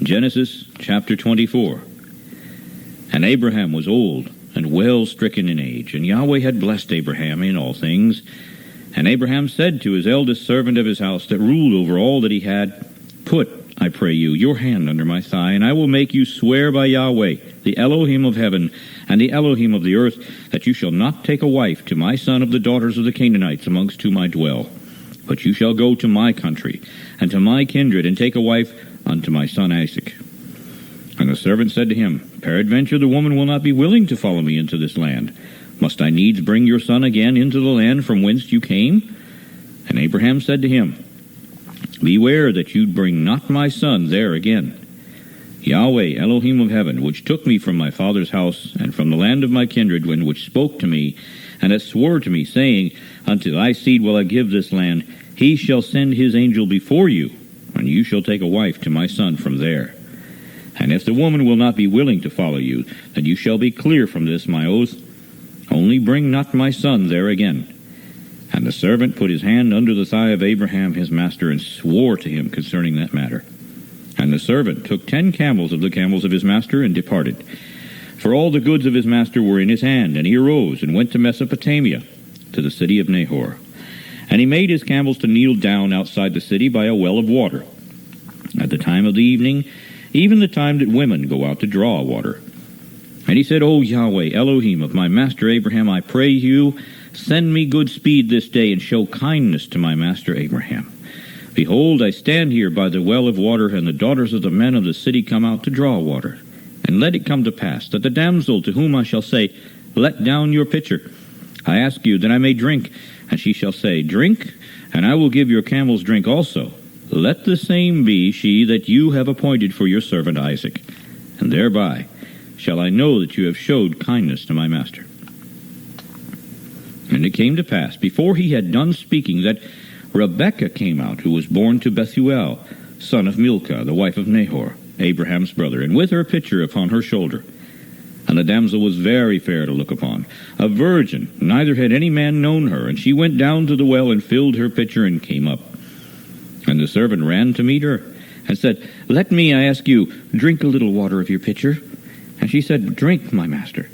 Genesis chapter 24. And Abraham was old and well stricken in age, and Yahweh had blessed Abraham in all things. And Abraham said to his eldest servant of his house that ruled over all that he had, Put, I pray you, your hand under my thigh, and I will make you swear by Yahweh, the Elohim of heaven, and the Elohim of the earth, that you shall not take a wife to my son of the daughters of the Canaanites amongst whom I dwell. But you shall go to my country, and to my kindred, and take a wife unto my son Isaac. And And the servant said to him, Peradventure the woman will not be willing to follow me into this land. Must I needs bring your son again into the land from whence you came? And Abraham said to him, Beware that you bring not my son there again. Yahweh, Elohim of heaven, which took me from my father's house and from the land of my kindred, and which spoke to me, and hath swore to me, saying, Unto thy seed will I give this land, he shall send his angel before you, and you shall take a wife to my son from there. And if the woman will not be willing to follow you, then you shall be clear from this my oath. Only bring not my son there again. And the servant put his hand under the thigh of Abraham his master, and swore to him concerning that matter. And the servant took 10 camels of the camels of his master, and departed. For all the goods of his master were in his hand, and he arose, and went to Mesopotamia, to the city of Nahor. And he made his camels to kneel down outside the city by a well of water, at the time of the evening, even the time that women go out to draw water. And he said, O Yahweh, Elohim of my master Abraham, I pray you, send me good speed this day, and show kindness to my master Abraham. Behold, I stand here by the well of water, and the daughters of the men of the city come out to draw water. And let it come to pass, that the damsel to whom I shall say, Let down your pitcher, I ask you that I may drink. And she shall say, Drink, and I will give your camels drink also. Let the same be she that you have appointed for your servant Isaac. And thereby shall I know that you have showed kindness to my master. And it came to pass, before he had done speaking, that Rebekah came out, who was born to Bethuel, son of Milcah, the wife of Nahor, Abraham's brother, and with her pitcher upon her shoulder. And the damsel was very fair to look upon, a virgin, neither had any man known her. And she went down to the well, and filled her pitcher, and came up. And the servant ran to meet her, and said, Let me, I ask you, drink a little water of your pitcher. And she said, Drink, my master.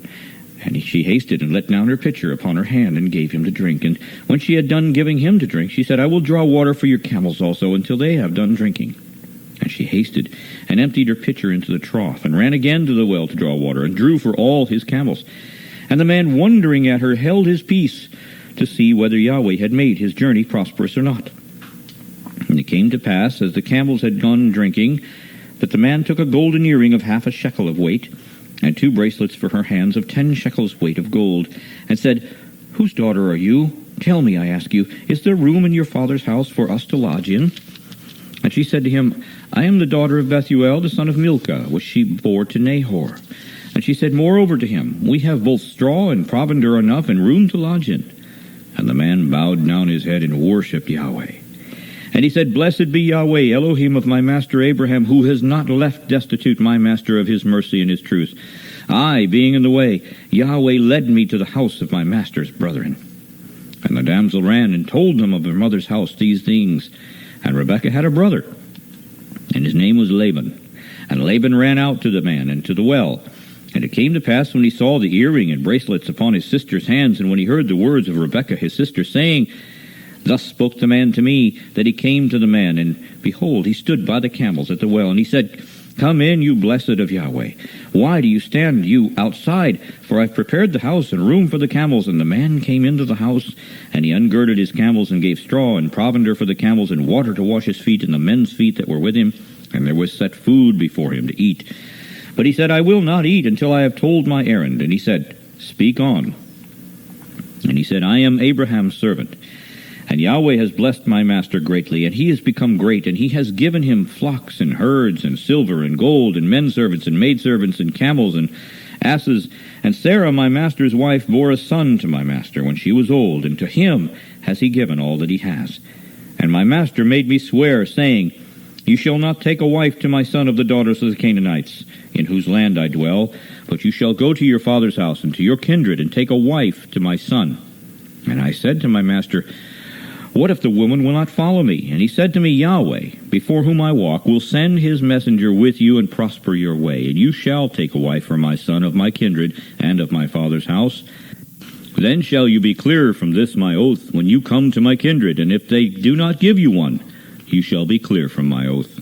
And she hasted, and let down her pitcher upon her hand, and gave him to drink. And when she had done giving him to drink, she said, I will draw water for your camels also, until they have done drinking. And she hasted, and emptied her pitcher into the trough, and ran again to the well to draw water, and drew for all his camels. And the man, wondering at her, held his peace, to see whether Yahweh had made his journey prosperous or not. And it came to pass, as the camels had gone drinking, that the man took a golden earring of 1/2 shekel of weight, and 2 bracelets for her hands of 10 shekels weight of gold, and said, Whose daughter are you? Tell me, I ask you, is there room in your father's house for us to lodge in? And she said to him, I am the daughter of Bethuel, the son of Milcah, which she bore to Nahor. And she said moreover to him, We have both straw and provender enough, and room to lodge in. And the man bowed down his head and worshipped Yahweh. And he said, Blessed be Yahweh, Elohim of my master Abraham, who has not left destitute my master of his mercy and his truth. I, being in the way, Yahweh led me to the house of my master's brethren. And the damsel ran and told them of her mother's house these things. And Rebekah had a brother, and his name was Laban. And Laban ran out to the man and to the well. And it came to pass, when he saw the earring and bracelets upon his sister's hands, and when he heard the words of Rebekah his sister, saying, Thus spoke the man to me, that he came to the man, and behold, he stood by the camels at the well, and he said, Come in, you blessed of Yahweh. Why do you stand, you outside? For I've prepared the house and room for the camels. And the man came into the house, and he ungirded his camels, and gave straw and provender for the camels, and water to wash his feet, and the men's feet that were with him. And there was set food before him to eat. But he said, I will not eat until I have told my errand. And he said, Speak on. And he said, I am Abraham's servant. And Yahweh has blessed my master greatly, and he has become great, and he has given him flocks and herds and silver and gold and menservants and maidservants and camels and asses. And Sarah, my master's wife, bore a son to my master when she was old, and to him has he given all that he has. And my master made me swear, saying, You shall not take a wife to my son of the daughters of the Canaanites, in whose land I dwell, but you shall go to your father's house and to your kindred, and take a wife to my son. And I said to my master, What if the woman will not follow me? And he said to me, Yahweh, before whom I walk, will send his messenger with you and prosper your way. And you shall take a wife for my son of my kindred and of my father's house. Then shall you be clear from this my oath when you come to my kindred. And if they do not give you one, you shall be clear from my oath.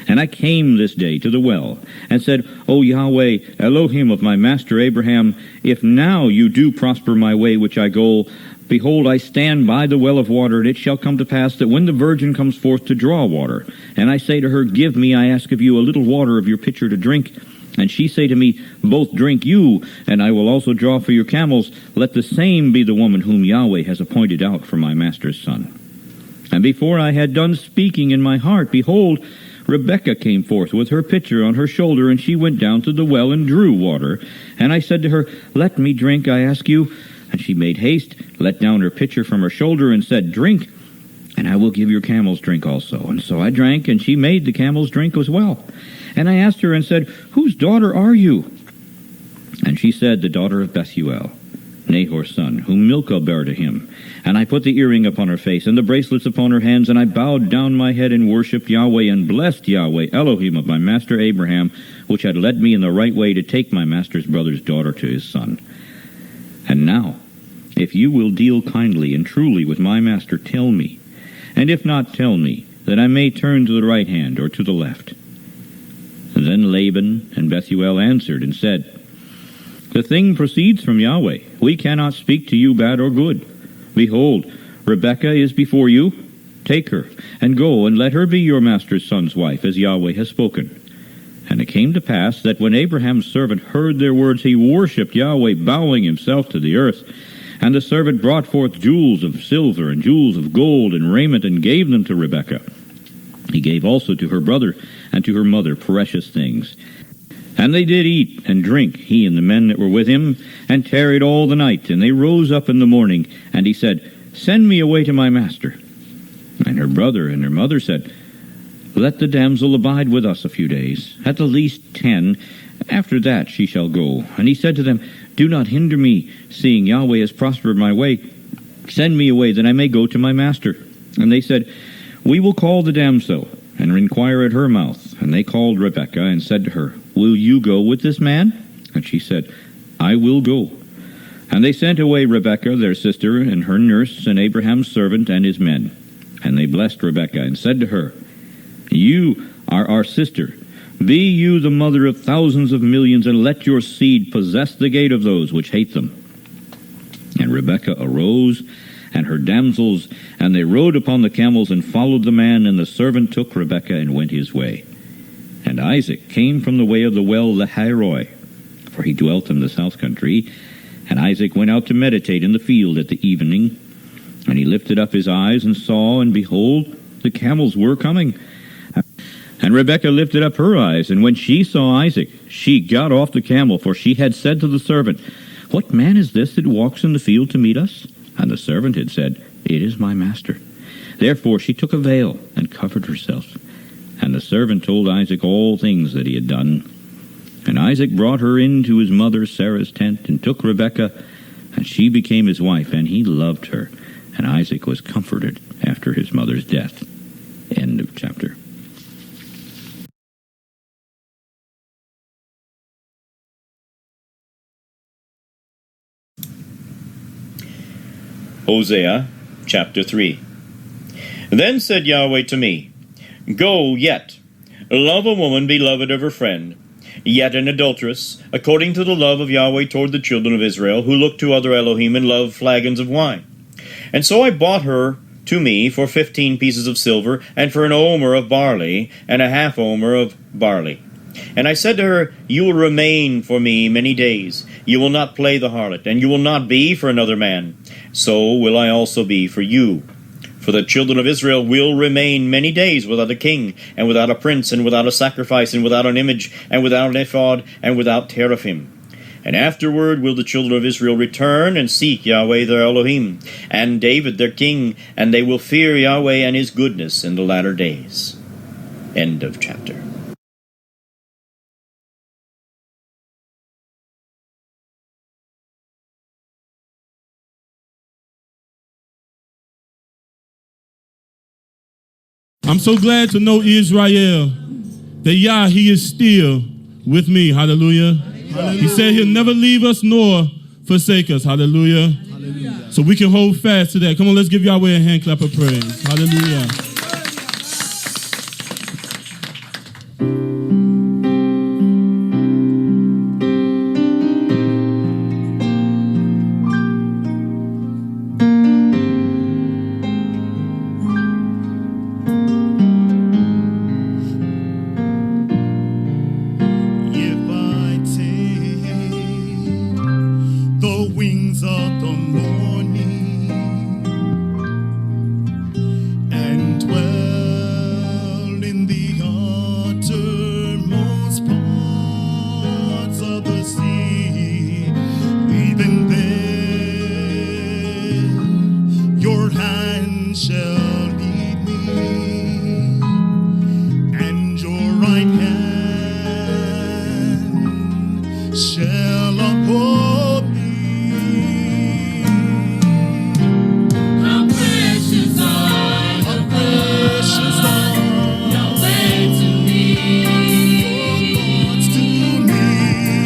And I came this day to the well, and said, O Yahweh, Elohim of my master Abraham, if now you do prosper my way which I go, behold, I stand by the well of water, and it shall come to pass that when the virgin comes forth to draw water, and I say to her, Give me, I ask of you, a little water of your pitcher to drink, And she say to me, Both drink you, and I will also draw for your camels. Let the same be the woman whom Yahweh has appointed out for my master's son. And before I had done speaking in my heart, behold, Rebekah came forth with her pitcher on her shoulder, and she went down to the well and drew water. And I said to her, Let me drink, I ask you. And she made haste, let down her pitcher from her shoulder, and said, Drink, and I will give your camels drink also. And so I drank, and she made the camels drink as well. And I asked her and said, Whose daughter are you? And she said, The daughter of Bethuel, Nahor's son, whom Milcah bare to him. And I put the earring upon her face, and the bracelets upon her hands, and I bowed down my head and worshipped Yahweh, and blessed Yahweh, Elohim of my master Abraham, which had led me in the right way to take my master's brother's daughter to his son. And now, if you will deal kindly and truly with my master, tell me, and if not, tell me, that I may turn to the right hand or to the left. And then Laban and Bethuel answered and said, The thing proceeds from Yahweh. We cannot speak to you bad or good. Behold, Rebekah is before you. Take her, and go, and let her be your master's son's wife, as Yahweh has spoken. And it came to pass that when Abraham's servant heard their words, he worshipped Yahweh, bowing himself to the earth. And the servant brought forth jewels of silver and jewels of gold and raiment, and gave them to Rebekah. He gave also to her brother and to her mother precious things. And they did eat and drink, he and the men that were with him, and tarried all the night. And they rose up in the morning, and he said, Send me away to my master. And her brother and her mother said, Let the damsel abide with us a few days, at the least 10. After that she shall go. And he said to them, Do not hinder me, seeing Yahweh has prospered my way. Send me away, that I may go to my master. And they said, We will call the damsel, and inquire at her mouth. And they called Rebekah, and said to her, Will you go with this man? And she said, I will go. And they sent away Rebekah, their sister, and her nurse, and Abraham's servant, and his men. And they blessed Rebekah, and said to her, You are our sister. Be you the mother of thousands of millions, and let your seed possess the gate of those which hate them. And Rebekah arose, and her damsels, and they rode upon the camels, and followed the man, and the servant took Rebekah, and went his way. And Isaac came from the way of the well Lahairoi, for he dwelt in the south country. And Isaac went out to meditate in the field at the evening. And he lifted up his eyes, and saw, and behold, the camels were coming. And Rebekah lifted up her eyes, and when she saw Isaac, she got off the camel, for she had said to the servant, What man is this that walks in the field to meet us? And the servant had said, It is my master. Therefore she took a veil, and covered herself. And the servant told Isaac all things that he had done. And Isaac brought her into his mother Sarah's tent, and took Rebekah, and she became his wife, and he loved her. And Isaac was comforted after his mother's death. End of chapter. Hosea chapter 3. Then said Yahweh to me, Go yet, love a woman beloved of her friend, yet an adulteress, according to the love of Yahweh toward the children of Israel, who look to other Elohim and love flagons of wine. And so I bought her to me for 15 pieces of silver, and for an omer of barley, and a half omer of barley. And I said to her, You will remain for me many days. You will not play the harlot, and you will not be for another man. So will I also be for you. For the children of Israel will remain many days without a king, and without a prince, and without a sacrifice, and without an image, and without an ephod, and without teraphim. And afterward will the children of Israel return and seek Yahweh their Elohim, and David their king, and they will fear Yahweh and his goodness in the latter days. End of chapter. I'm so glad to know, Israel, that YAH, he is still with me. Hallelujah. Hallelujah. He said he'll never leave us nor forsake us. Hallelujah. Hallelujah. So we can hold fast to that. Come on, let's give Yahweh a hand clap of praise. Hallelujah. If shall lead me, and your right hand shall uphold me. How precious are your Precious are your way to me. your thoughts to me.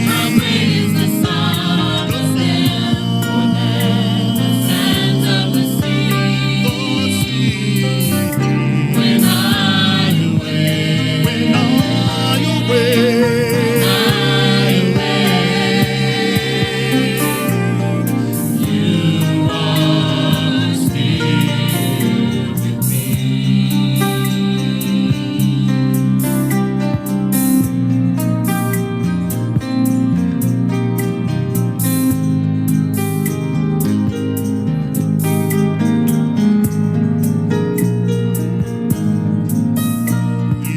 How great is the sum of them, more than the sands of the sea. Thoughts lead me. When I awake, When I awake, you are still with me.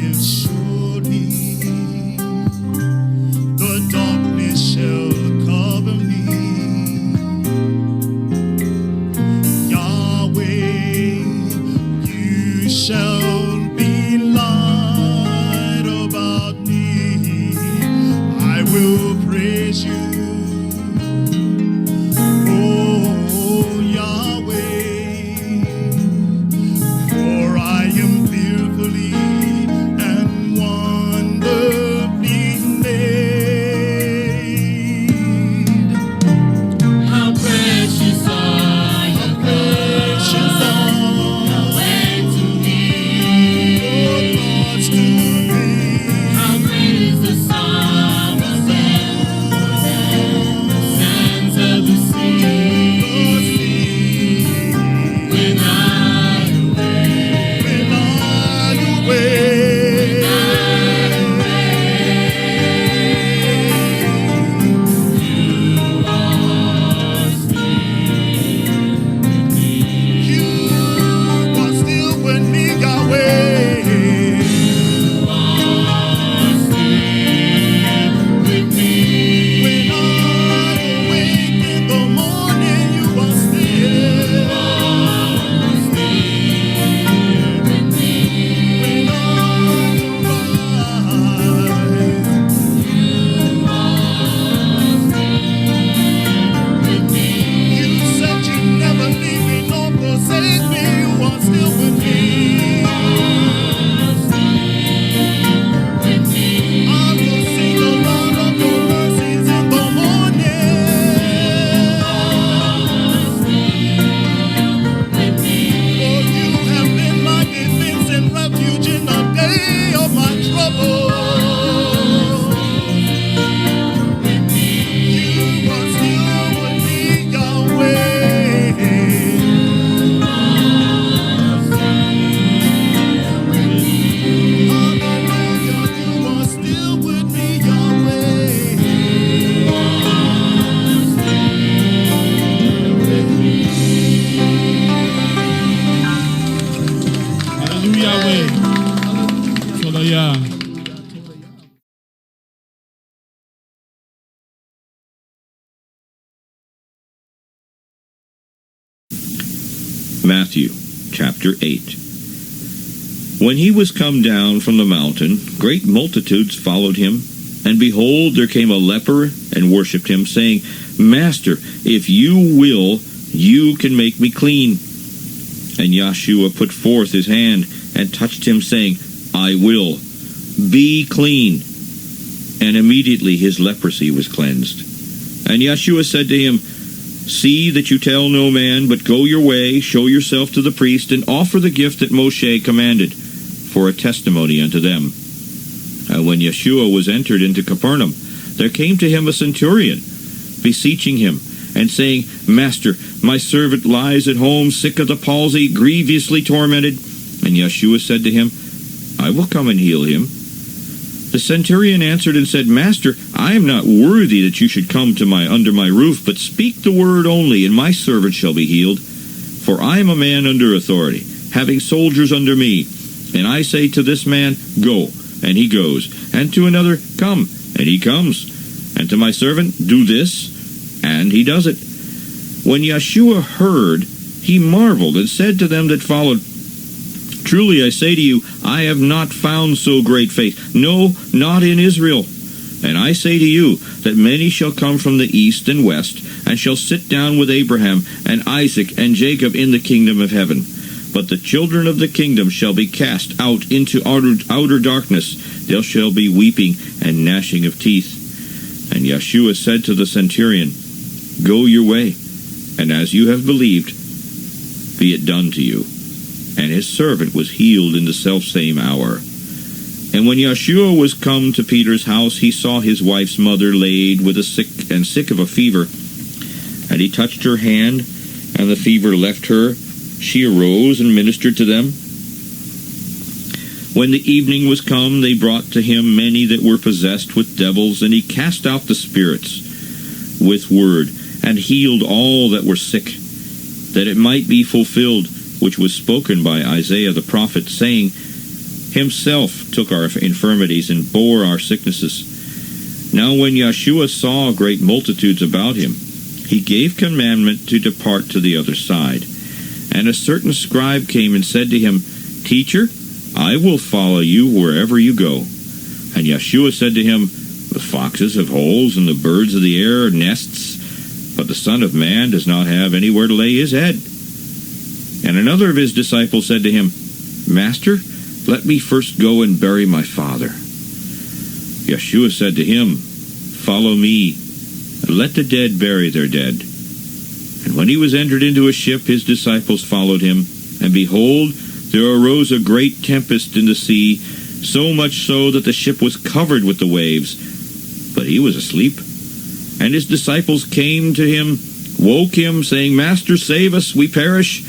if surely the darkness shall cover me, Yahweh, you shall be light about me. I will praise you, oh Yahweh, for I am fearfully and wonderfully made. How precious are your Precious are way to me. your thoughts to me. How great is the sum of them, more than the sands of the sea. When I awake, When I awake, you are still with me. you are still with me, Yahweh. With me. When I awake in the morning, you are still. With me. When I arise, With me. you said you never leave me nor forsake me. You are still with me. With me. I will sing aloud of your mercies in the morning. With me. For you have been my defense and refuge in the day of my trouble. You are still with me, Yahweh. Hallelujah, you are still with me, Yahweh. Hallelujah, Yahweh. Torah, YAH. Matthew chapter 8. When he was come down from the mountain, great multitudes followed him. And behold, there came a leper and worshipped him, saying, Master, if you will, you can make me clean. And Yeshua put forth his hand and touched him, saying, I will. Be clean. And immediately his leprosy was cleansed. And Yeshua said to him, See that you tell no man, but go your way, show yourself to the priest, and offer the gift that Moshe commanded, for a testimony unto them. And when Yeshua was entered into Capernaum, there came to him a centurion, beseeching him, and saying, Master, my servant lies at home, sick of the palsy, grievously tormented. And Yeshua said to him, I will come and heal him. The centurion answered and said, Master, I am not worthy that you should come to under my roof, but speak the word only, and my servant shall be healed. For I am a man under authority, having soldiers under me. And I say to this man, Go, and he goes, and to another, Come, and he comes, and to my servant, Do this, and he does it. When Yeshua heard he marveled and said to them that followed, Truly I say to you, I have not found so great faith, no, not in Israel. And I say to you, that many shall come from the east and west, and shall sit down with Abraham and Isaac and Jacob in the kingdom of heaven. But the children of the kingdom shall be cast out into outer darkness. There shall be weeping and gnashing of teeth. And Yeshua said to the centurion, Go your way, and as you have believed, be it done to you. And his servant was healed in the selfsame hour. And when Yeshua was come to Peter's house, he saw his wife's mother laid with sick of a fever. And he touched her hand, and the fever left her. She arose and ministered to them. When the evening was come, they brought to him many that were possessed with devils, and he cast out the spirits with word, and healed all that were sick, that it might be fulfilled, which was spoken by Isaiah the prophet, saying, Himself took our infirmities and bore our sicknesses. Now when Yeshua saw great multitudes about him, he gave commandment to depart to the other side. And a certain scribe came and said to him, Teacher, I will follow you wherever you go. And Yeshua said to him, The foxes have holes, and the birds of the air nests, but the Son of Man does not have anywhere to lay his head. And another of his disciples said to him, Master, let me first go and bury my father. Yeshua said to him, Follow me, and let the dead bury their dead. And when he was entered into a ship, his disciples followed him. And behold, there arose a great tempest in the sea, so much so that the ship was covered with the waves. But he was asleep. And his disciples came to him, woke him, saying, Master, save us, we perish.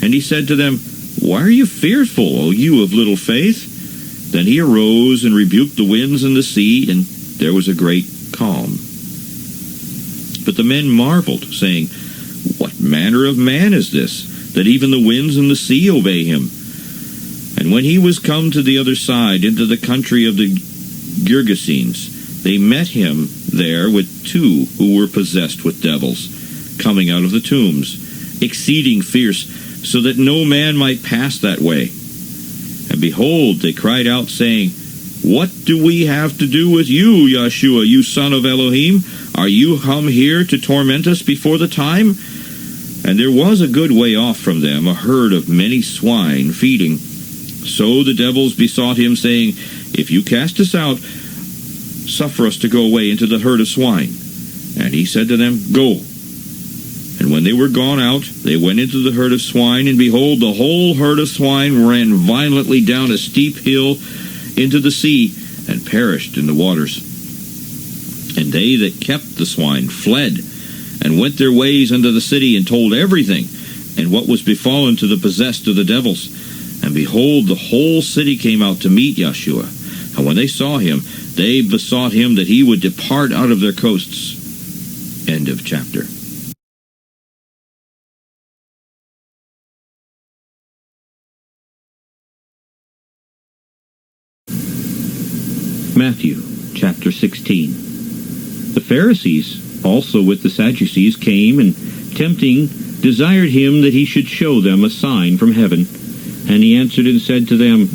And he said to them, Why are you fearful, O you of little faith? Then he arose and rebuked the winds and the sea, and there was a great calm. But the men marveled, saying, What manner of man is this, that even the winds and the sea obey him? And when he was come to the other side, into the country of the Gergesenes, they met him there with two who were possessed with devils, coming out of the tombs, exceeding fierce, so that no man might pass that way. And behold, they cried out, saying, What do we have to do with you, Yeshua, you son of Elohim? Are you come here to torment us before the time? And there was a good way off from them a herd of many swine feeding. So the devils besought him, saying, If you cast us out, suffer us to go away into the herd of swine. And he said to them, Go. And when they were gone out, they went into the herd of swine, and behold, the whole herd of swine ran violently down a steep hill into the sea, and perished in the waters. And they that kept the swine fled, and went their ways unto the city, and told everything, and what was befallen to the possessed of the devils. And behold, the whole city came out to meet Yeshua. And when they saw him, they besought him that he would depart out of their coasts. End of chapter. Matthew chapter 16. The Pharisees also with the Sadducees came, and tempting desired him that he should show them a sign from heaven. And he answered and said to them,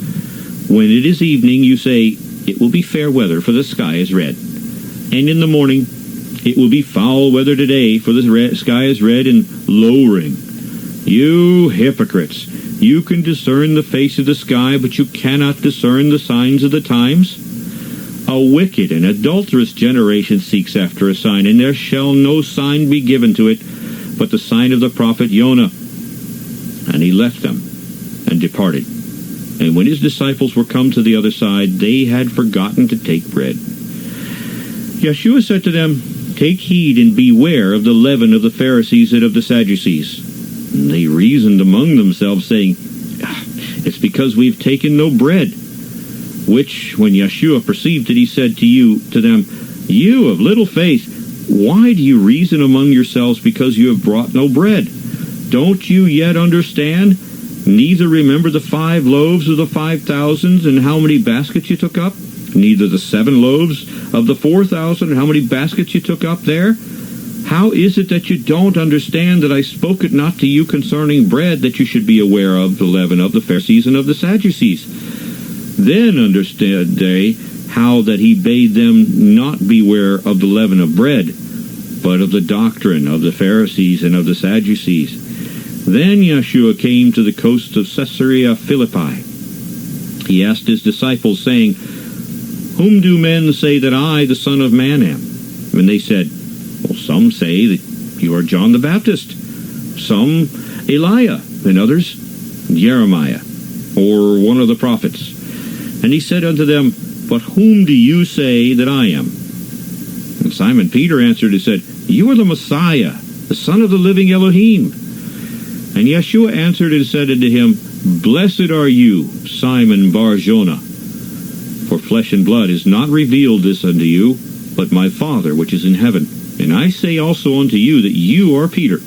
When it is evening, you say, It will be fair weather, for the sky is red. And in the morning, It will be foul weather today, for the sky is red and lowering. You hypocrites! You can discern the face of the sky, but you cannot discern the signs of the times. A wicked and adulterous generation seeks after a sign, and there shall no sign be given to it, but the sign of the prophet Jonah. And he left them, and departed. And when his disciples were come to the other side, they had forgotten to take bread. Yeshua said to them, Take heed and beware of the leaven of the Pharisees and of the Sadducees. And they reasoned among themselves, saying, It's because we've taken no bread. Which, when Yeshua perceived it, he said to them, You of little faith, why do you reason among yourselves because you have brought no bread? Don't you yet understand? Neither remember the 5 loaves of the 5,000 and how many baskets you took up? Neither the 7 loaves of the 4,000 and how many baskets you took up there? How is it that you don't understand that I spoke it not to you concerning bread, that you should be aware of the leaven of the Pharisees and of the Sadducees? Then understood they how that he bade them not beware of the leaven of bread, but of the doctrine of the Pharisees and of the Sadducees. Then Yeshua came to the coast of Caesarea Philippi. He asked his disciples, saying, Whom do men say that I, the Son of Man, am? And they said, Well, some say that you are John the Baptist, some Eliah, and others Jeremiah, or one of the prophets. And he said unto them, But whom do you say that I am? And Simon Peter answered and said, You are the Messiah, the Son of the living Elohim. And Yeshua answered and said unto him, Blessed are you, Simon Bar-Jonah, for flesh and blood has not revealed this unto you, but my Father which is in heaven. And I say also unto you that you are Peter,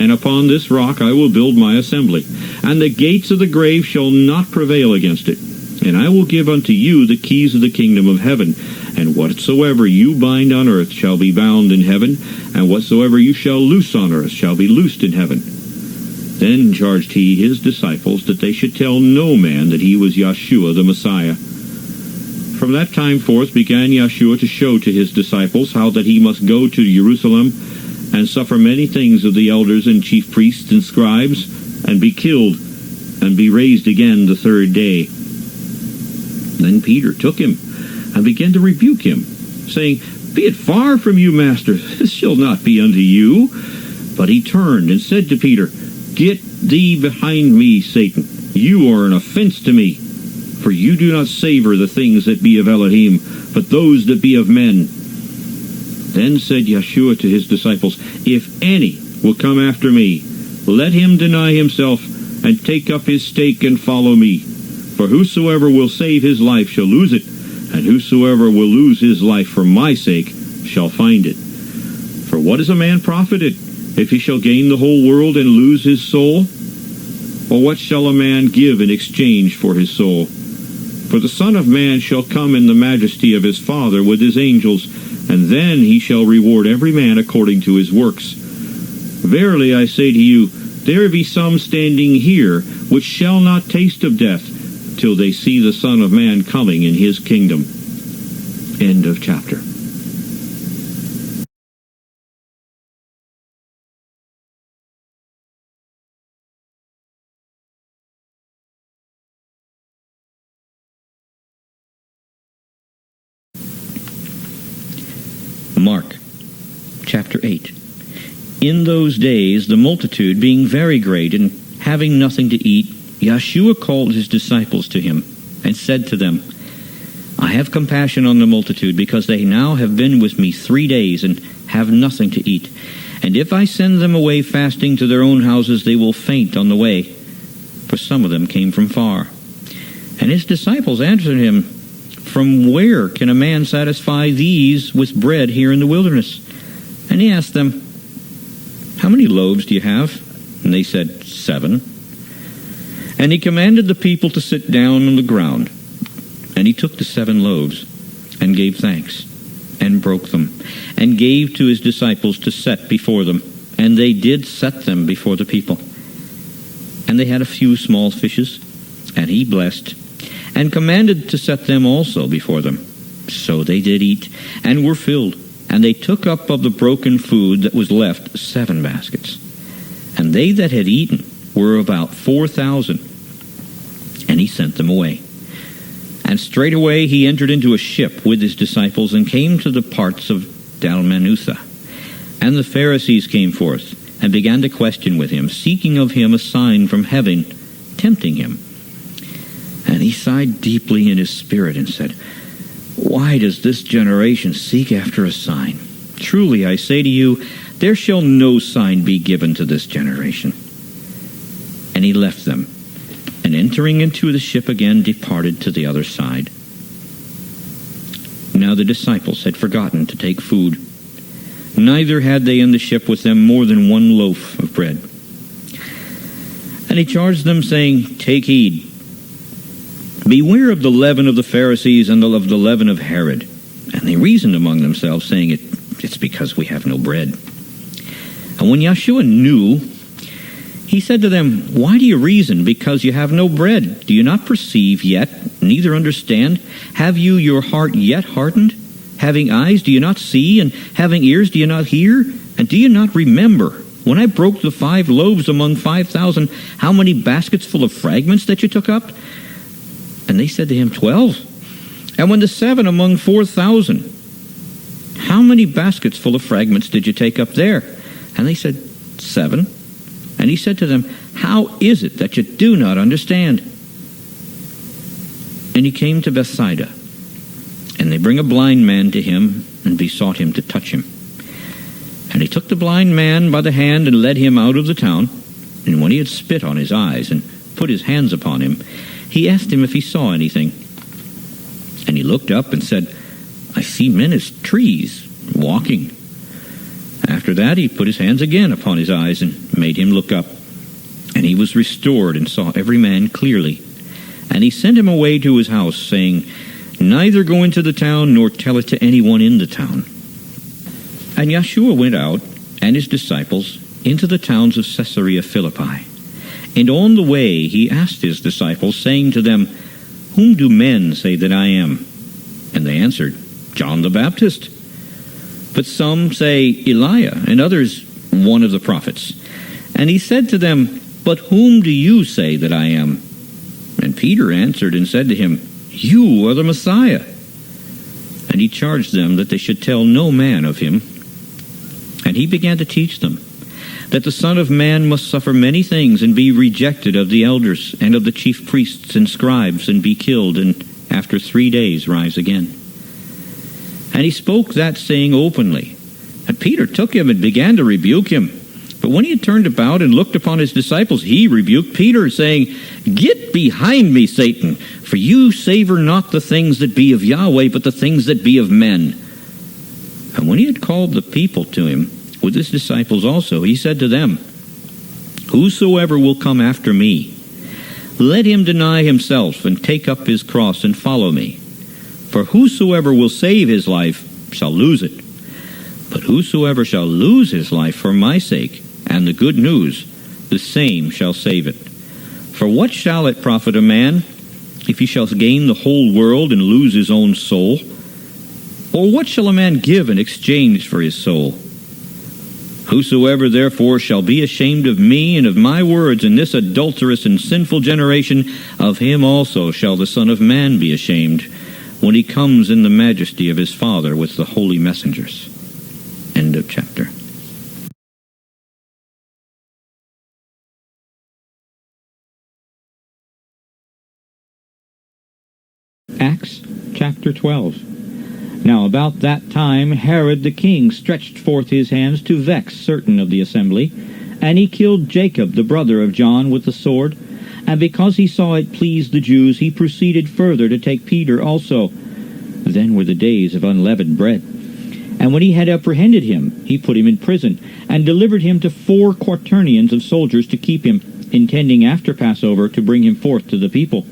and upon this rock I will build my assembly, and the gates of the grave shall not prevail against it. And I will give unto you the keys of the kingdom of heaven, and whatsoever you bind on earth shall be bound in heaven, and whatsoever you shall loose on earth shall be loosed in heaven. Then charged he his disciples that they should tell no man that he was Yeshua the Messiah. From that time forth began Yeshua to show to his disciples how that he must go to Jerusalem and suffer many things of the elders and chief priests and scribes, and be killed, and be raised again the third day. Then Peter took him, and began to rebuke him, saying, Be it far from you, Master, this shall not be unto you. But he turned and said to Peter, Get thee behind me, Satan. You are an offense to me. For you do not savor the things that be of Elohim, but those that be of men. Then said Yeshua to his disciples, If any will come after me, let him deny himself, and take up his stake, and follow me. For whosoever will save his life shall lose it, and whosoever will lose his life for my sake shall find it. For what is a man profited, if he shall gain the whole world and lose his soul? Or what shall a man give in exchange for his soul? For the Son of Man shall come in the majesty of his Father with his angels, and then he shall reward every man according to his works. Verily I say to you, there be some standing here which shall not taste of death till they see the Son of Man coming in his kingdom. End of chapter. Mark, chapter 8. In those days, the multitude being very great, and having nothing to eat, Yeshua called his disciples to him, and said to them, I have compassion on the multitude, because they now have been with me 3 days, and have nothing to eat. And if I send them away fasting to their own houses, they will faint on the way, for some of them came from far. And his disciples answered him, From where can a man satisfy these with bread here in the wilderness? And he asked them, How many loaves do you have? And they said, 7. And he commanded the people to sit down on the ground. And he took the 7 loaves, and gave thanks, and broke them, and gave to his disciples to set before them. And they did set them before the people. And they had a few small fishes, and he blessed, and commanded to set them also before them. So they did eat, and were filled. And they took up of the broken food that was left 7 baskets. And they that had eaten were about 4,000. And he sent them away. And straightway he entered into a ship with his disciples, and came to the parts of Dalmanutha. And the Pharisees came forth, and began to question with him, seeking of him a sign from heaven, tempting him. And he sighed deeply in his spirit, and said, Why does this generation seek after a sign? Truly I say to you, there shall no sign be given to this generation. And he left them, and entering into the ship again, departed to the other side. Now the disciples had forgotten to take food. Neither had they in the ship with them more than 1 loaf of bread. And he charged them, saying, Take heed. Beware of the leaven of the Pharisees, and of the leaven of Herod. And they reasoned among themselves, saying, It's because we have no bread. And when Yeshua knew, he said to them, "Why do you reason, because you have no bread? Do you not perceive yet, neither understand? Have you your heart yet hardened? Having eyes, do you not see? And having ears, do you not hear? And do you not remember, when I broke the 5 loaves among 5,000, how many baskets full of fragments that you took up?" And they said to him, 12. "And when the 7 among 4,000, how many baskets full of fragments did you take up there?" And they said, 7. And he said to them, "How is it that you do not understand?" And he came to Bethsaida, and they bring a blind man to him, and besought him to touch him. And he took the blind man by the hand, and led him out of the town. And when he had spit on his eyes, and put his hands upon him, he asked him if he saw anything. And he looked up and said, "I see men as trees, walking." After that he put his hands again upon his eyes, and made him look up. And he was restored, and saw every man clearly. And he sent him away to his house, saying, "Neither go into the town, nor tell it to anyone in the town." And Yeshua went out, and his disciples, into the towns of Caesarea Philippi. And on the way he asked his disciples, saying to them, "Whom do men say that I am?" And they answered, "John the Baptist. But some say Eliah, and others one of the prophets." And he said to them, "But whom do you say that I am?" And Peter answered and said to him, "You are the Messiah." And he charged them that they should tell no man of him. And he began to teach them that the Son of Man must suffer many things, and be rejected of the elders and of the chief priests and scribes, and be killed, and after 3 days rise again. And he spoke that saying openly. And Peter took him and began to rebuke him. But when he had turned about and looked upon his disciples, he rebuked Peter, saying, "Get behind me, Satan, for you savor not the things that be of Yahweh, but the things that be of men." And when he had called the people to him, with his disciples also, he said to them, "Whosoever will come after me, let him deny himself, and take up his cross, and follow me. For whosoever will save his life shall lose it. But whosoever shall lose his life for my sake and the good news, the same shall save it. For what shall it profit a man, if he shall gain the whole world and lose his own soul? Or what shall a man give in exchange for his soul? Whosoever therefore shall be ashamed of me and of my words in this adulterous and sinful generation, of him also shall the Son of Man be ashamed, when he comes in the majesty of his Father with the holy messengers." End of chapter. Acts chapter 12. Now about that time Herod the king stretched forth his hands to vex certain of the assembly, and he killed Jacob the brother of John with the sword. And because he saw it pleased the Jews, he proceeded further to take Peter also. Then were the days of unleavened bread. And when he had apprehended him, he put him in prison, and delivered him to 4 quaternions of soldiers to keep him, intending after Passover to bring him forth to the people.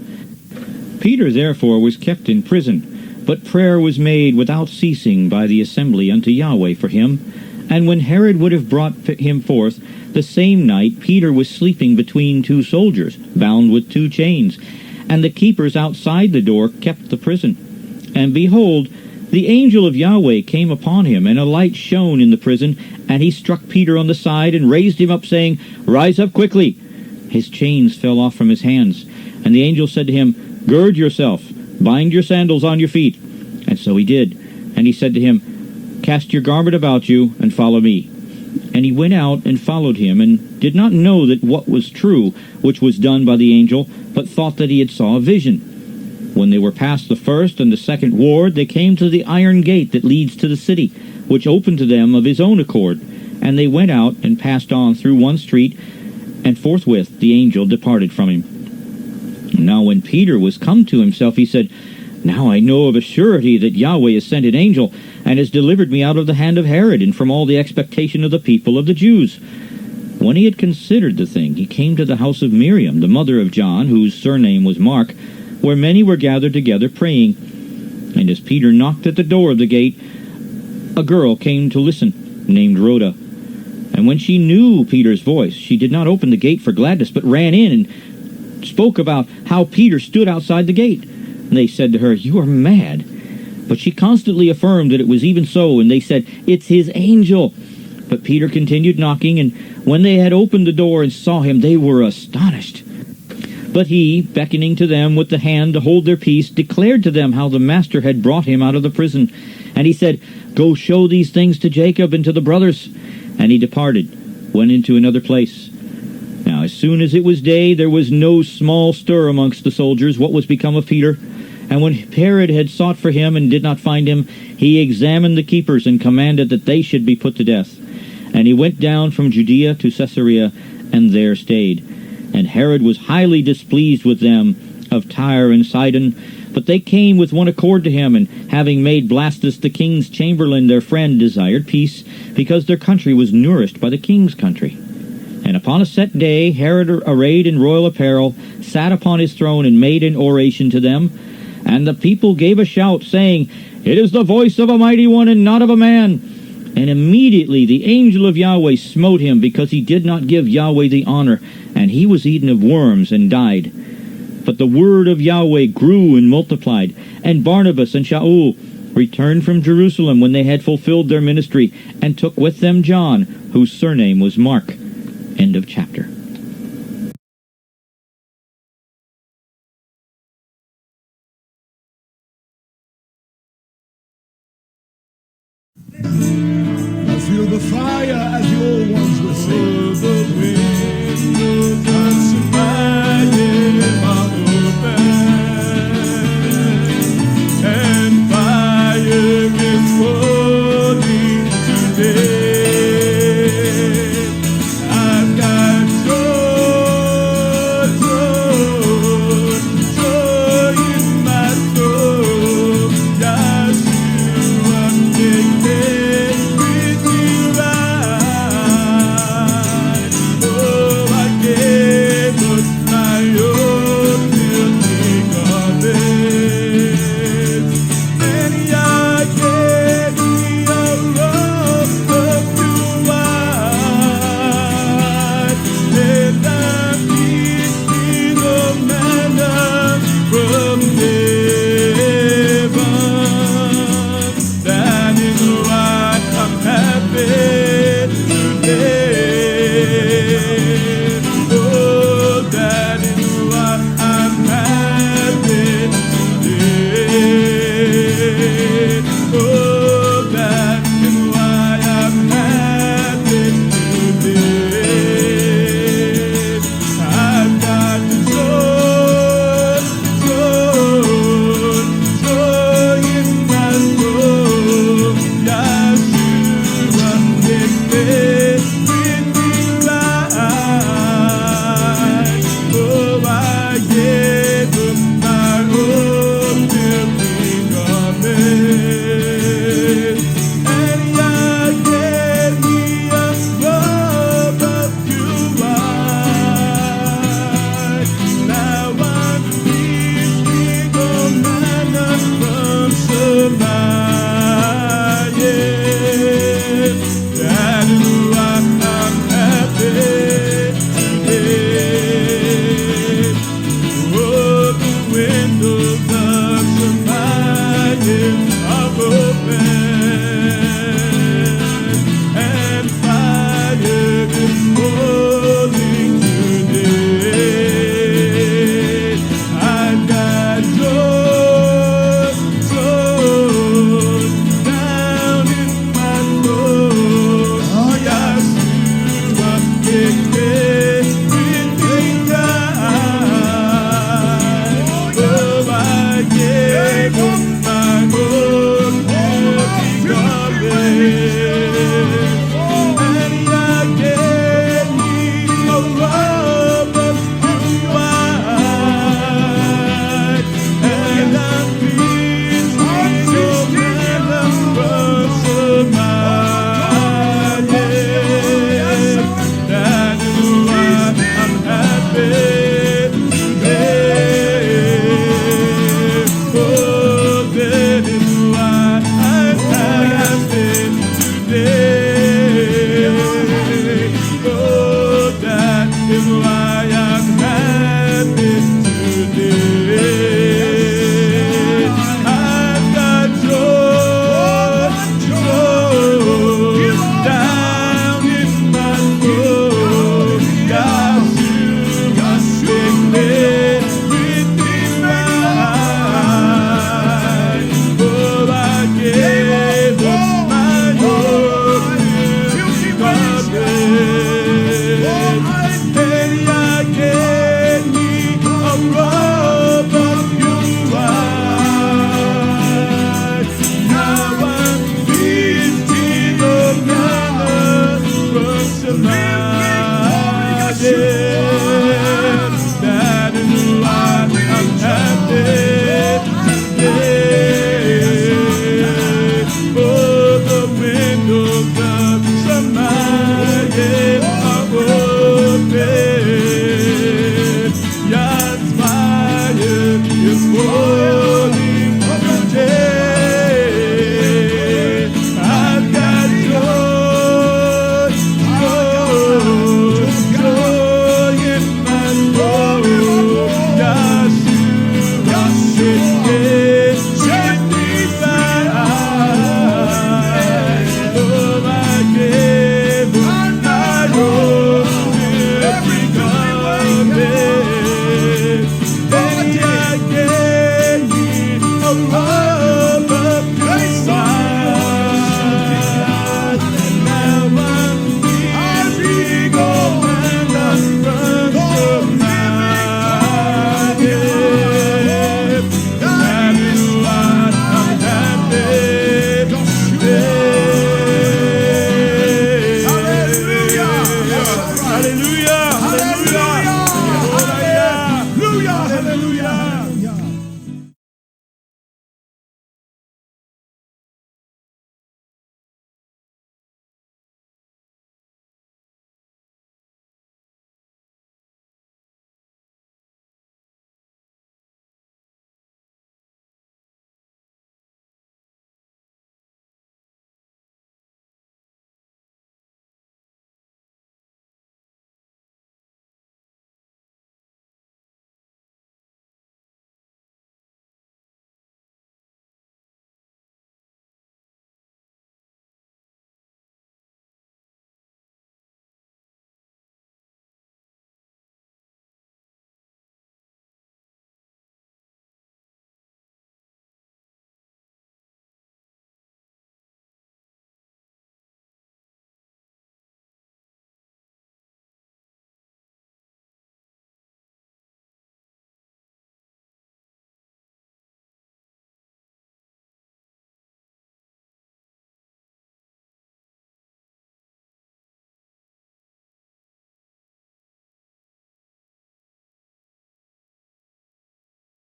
Peter therefore was kept in prison, but prayer was made without ceasing by the assembly unto Yahweh for him. And when Herod would have brought him forth, the same night Peter was sleeping between 2 soldiers, bound with 2 chains. And the keepers outside the door kept the prison. And behold, the angel of Yahweh came upon him, and a light shone in the prison. And he struck Peter on the side, and raised him up, saying, "Rise up quickly." His chains fell off from his hands. And the angel said to him, "Gird yourself, bind your sandals on your feet." And so he did. And he said to him, "Cast your garment about you, and follow me." And he went out and followed him, and did not know that what was true, which was done by the angel, but thought that he had saw a vision. When they were past the first and the second ward, they came to the iron gate that leads to the city, which opened to them of his own accord. And they went out and passed on through one street, and forthwith the angel departed from him. Now when Peter was come to himself, he said, "Now I know of a surety that Yahweh has sent an angel, and has delivered me out of the hand of Herod, and from all the expectation of the people of the Jews." When he had considered the thing, he came to the house of Miriam, the mother of John, whose surname was Mark, where many were gathered together praying. And as Peter knocked at the door of the gate, a girl came to listen, named Rhoda. And when she knew Peter's voice, she did not open the gate for gladness, but ran in and spoke about how Peter stood outside the gate. And they said to her, "You are mad." But she constantly affirmed that it was even so, and they said, "It's his angel." But Peter continued knocking, and when they had opened the door and saw him, they were astonished. But he, beckoning to them with the hand to hold their peace, declared to them how the master had brought him out of the prison. And he said, "Go show these things to Jacob and to the brothers." And he departed, went into another place. Now as soon as it was day, there was no small stir amongst the soldiers what was become of Peter. And when Herod had sought for him and did not find him, he examined the keepers and commanded that they should be put to death. And he went down from Judea to Caesarea, and there stayed. And Herod was highly displeased with them of Tyre and Sidon. But they came with one accord to him, and having made Blastus the king's chamberlain their friend, desired peace, because their country was nourished by the king's country. And upon a set day, Herod, arrayed in royal apparel, sat upon his throne and made an oration to them. And the people gave a shout, saying, "It is the voice of a mighty one, and not of a man." And immediately the angel of Yahweh smote him, because he did not give Yahweh the honor, and he was eaten of worms and died. But the word of Yahweh grew and multiplied, and Barnabas and Shaul returned from Jerusalem when they had fulfilled their ministry, and took with them John, whose surname was Mark. End of chapter. I feel the fire